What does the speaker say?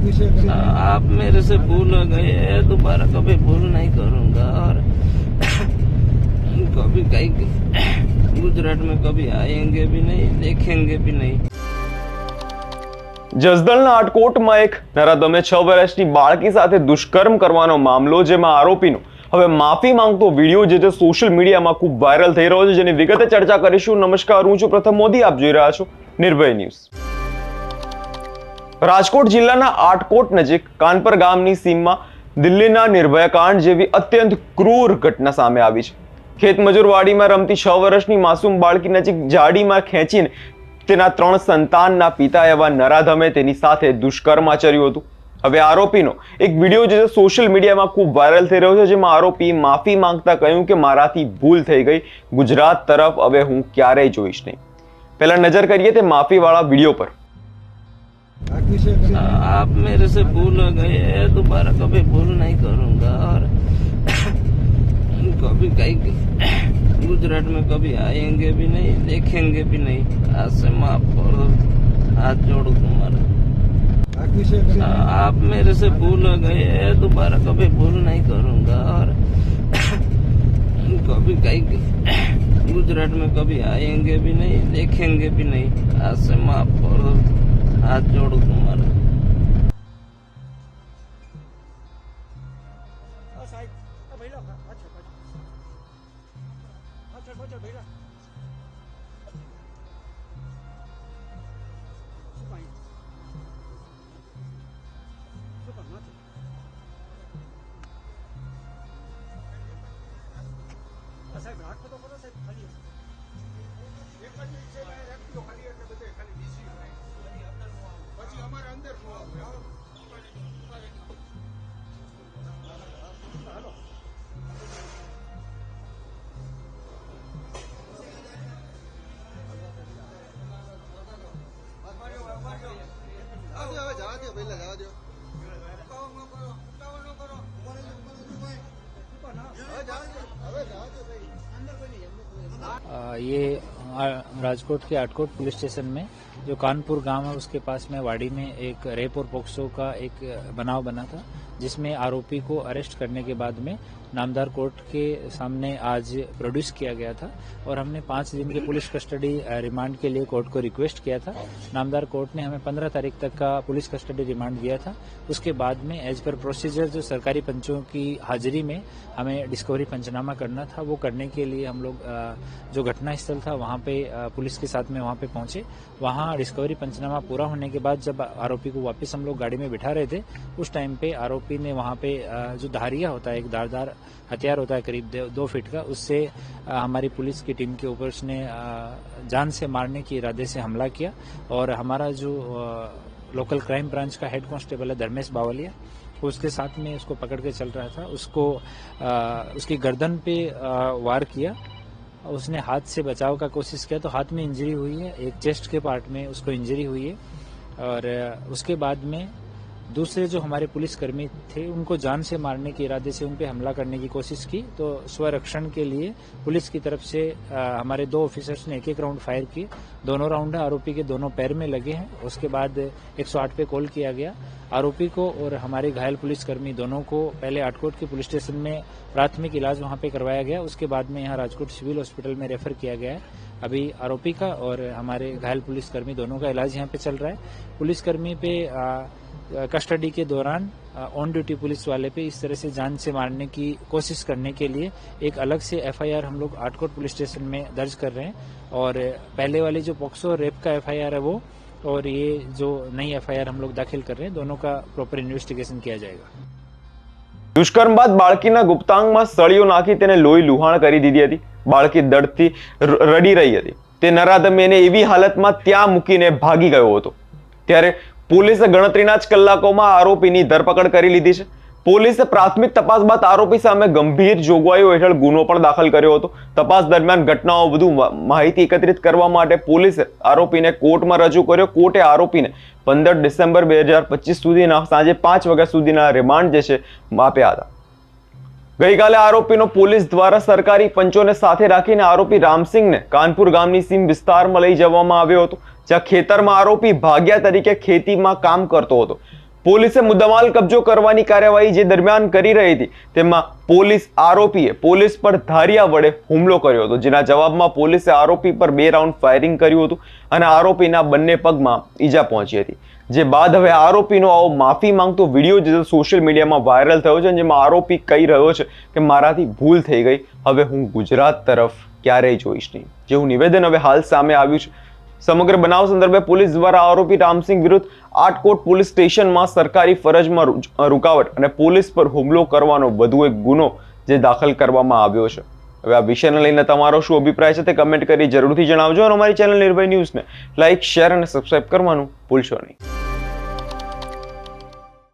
आप मेरे से भूल हो गए हैं, दोबारा कभी भूल नहीं करूंगा। और कभी कहीं गुजरात में कभी आएंगे भी नहीं, देखेंगे भी नहीं। જસદણના આટકોટમાં એક નરાધમે 6 વર્ષની બાળકી સાથે દુષ્કર્મ કરવાનો મામલો, જેમાં આરોપીનો હવે માફી માંગતો વિડીયો જે સોશિયલ મીડિયામાં ખૂબ વાયરલ થઈ રહ્યો છે, જેની વિગતે ચર્ચા કરીશું। નમસ્કાર, હું છું પ્રથમ મોદી, આપ જોઈ રહ્યા છો નિર્ભય ન્યૂઝ। રાજકોટ જિલ્લાના આટકોટ નજીક કાનપર ગામની સીમમાં દિલ્હીના નિર્ભયા કાંડ જેવી અત્યંત ક્રૂર ઘટના સામે આવી છે। ખેતમજૂરવાડીમાં રમતી 6 વર્ષની માસૂમ બાળકી નજીક જાડીમાં ખેંચીને તેના 3 સંતાનના પિતા એવા નરાધમે તેની સાથે દુષ્કર્મ આચર્યું હતું। હવે આરોપીનો એક વિડીયો જે સોશિયલ મીડિયામાં ખૂબ વાયરલ થઈ રહ્યો છે, જેમાં આરોપી માફી માંગતા કહ્યું કે મારાથી ભૂલ થઈ ગઈ, ગુજરાત તરફ હવે હું ક્યારેય જોઈશ નહીં। પહેલા નજર કરીએ તે માફીવાળા વિડીયો પર। आप मेरे से भूल हो गए हैं, दोबारा कभी भूल नहीं करूंगा। और कभी कहीं गुजरात में कभी आएंगे भी नहीं, देखेंगे भी नहीं। आज से माफ कर दो, हाथ जोड़ो तुम्हारा। आप मेरे से भूल हो गए हैं, दोबारा कभी भूल नहीं करूंगा। और कभी कहीं गुजरात में कभी आएंगे भी नहीं, देखेंगे भी नहीं। आज से माफ कर दो, हाथ जोड़ो तुम्हारा। ये राजकोट के आटकोट पुलिस स्टेशन में जो कानपुर गांव है उसके पास में वाड़ी में एक रेप और पोक्सो का एक बनाव बना था, जिसमें आरोपी को अरेस्ट करने के बाद में नामदार कोर्ट के सामने आज प्रोड्यूस किया गया था। और हमने 5 दिन के पुलिस कस्टडी रिमांड के लिए कोर्ट को रिक्वेस्ट किया था। नामदार कोर्ट ने हमें 15 तारीख तक का पुलिस कस्टडी रिमांड दिया था। उसके बाद में एज पर प्रोसीजर जो सरकारी पंचों की हाजिरी में हमें डिस्कवरी पंचनामा करना था, वो करने के लिए हम लोग जो घटना स्थल था वहाँ पे पुलिस के साथ में वहाँ पे पहुंचे। वहाँ डिस्कवरी पंचनामा पूरा होने के बाद जब आरोपी को वापस हम लोग गाड़ी में बिठा रहे थे, उस टाइम पे आरोपी ने वहाँ पे जो धारिया होता है, एक धारदार हथियार होता है करीब 2 फीट का, उससे हमारी पुलिस की टीम के ऊपर उसने जान से मारने के इरादे से हमला किया। और हमारा जो लोकल क्राइम ब्रांच का हेड कांस्टेबल है धर्मेश बावलिया, उसके साथ में उसको पकड़ के चल रहा था, उसको उसकी गर्दन पे वार किया। उसने हाथ से बचाव का कोशिश किया तो हाथ में इंजरी हुई है, एक चेस्ट के पार्ट में उसको इंजरी हुई है। और उसके बाद में दूसरे जो हमारे पुलिसकर्मी थे उनको जान से मारने के इरादे से उन पे हमला करने की कोशिश की, तो स्वरक्षण के लिए पुलिस की तरफ से हमारे 2 ऑफिसर्स ने 1-1 राउंड फायर किए। दोनों राउंड आरोपी के दोनों पैर में लगे हैं। उसके बाद 108 पे कॉल किया गया। आरोपी को और हमारे घायल पुलिसकर्मी दोनों को पहले आटकोट के पुलिस स्टेशन में प्राथमिक इलाज वहां पे करवाया गया। उसके बाद में यहाँ राजकोट सिविल हॉस्पिटल में रेफर किया गया है। अभी आरोपी का और हमारे घायल पुलिसकर्मी दोनों का इलाज यहाँ पे चल रहा है। पुलिसकर्मी पे कस्टडी के दौरान ऑन ड्यूटी पुलिस वाले पे इस तरह से जान से मारने की कोशिश करने के लिए एक अलग से FIR हम लोग आटकोट पुलिस स्टेशन में दर्ज कर रहे हैं। और पहले वाली जो पोक्सो रेप का FIR है वो, और ये जो नई FIR हम लोग दाखिल कर रहे हैं, दोनों का प्रॉपर इन्वेस्टिगेशन किया जाएगा। દુષ્કર્મ બાદ બાળકીના ગુપ્તાંગમાં સળીઓ નાખી તેને લોહી લુહાણ કરી દીધી હતી। બાળકી દર્દથી રડી રહી હતી। તે નરાધમે એને એવી હાલતમાં ત્યાં મૂકીને ભાગી ગયો હતો। ત્યારે પોલીસે ગણતરીના જ કલાકોમાં આરોપીની ધરપકડ કરી લીધી છે। પોલીસે પ્રાથમિક તપાસ બાદ આરોપી સામે ગંભીર જોગવાઈઓ હેઠળ ગુનો પણ દાખલ કર્યો હતો। તપાસ દરમિયાન ઘટનાઓ વધુ માહિતી એકત્રિત કરવા માટે પોલીસે આરોપીને કોર્ટમાં રજૂ કર્યો। કોર્ટે આરોપીને 15 ડિસેમ્બર 2025 સુધીના સાંજે 5 વાગ્યા સુધીના રિમાન્ડ જે છે આપ્યા હતા। ગઈકાલે આરોપીનો પોલીસ દ્વારા સરકારી પંચોને સાથે રાખીને આરોપી રામસિંહને કાનપુર ગામની સીમ વિસ્તારમાં લઈ જવામાં આવ્યો હતો, જ્યાં ખેતરમાં આરોપી ભાગ્યા તરીકે ખેતીમાં કામ કરતો હતો। પોલીસે મુદ્દામાલ કબજો કરવાની કાર્યવાહી જે દરમિયાન કરી રહી હતી તેમાં આરોપીએ પોલીસ પર ધારિયા વડે હુમલો કર્યો હતો, જેના જવાબમાં પોલીસે આરોપી પર 2 રાઉન્ડ ફાયરિંગ કર્યું હતું અને આરોપીના બંને પગમાં ઈજા પહોંચી હતી. જે બાદ હવે આરોપીનો આવો માફી માંગતો વિડીયો જે સોશિયલ મીડિયામાં વાયરલ થયો છે, જેમાં આરોપી કહી રહ્યો છે કે મારાથી ભૂલ થઈ ગઈ, હવે હું ગુજરાત તરફ ક્યારેય જોઈશ નહીં, જેવું નિવેદન હવે હાલ સામે આવ્યું છે. સમગ્ર બનાવ સંદર્ભે પોલીસ દ્વારા આરોપી રામસિંહ વિરુદ્ધ આટકોટ પોલીસ સ્ટેશનમાં સરકારી ફરજમાં રૂકાવટ અને પોલીસ પર હુમલો કરવાનો વધુ એક ગુનો જે દાખલ કરવામાં આવ્યો છે. હવે આ વિષયને લઈને તમારો શું અભિપ્રાય છે તે કમેન્ટ કરી જરૂરથી જણાવજો અને અમારી ચેનલ નિર્ભય ન્યૂઝને લાઇક, શેર અને સબસ્ક્રાઇબ કરવાનું ભૂલશો નહીં.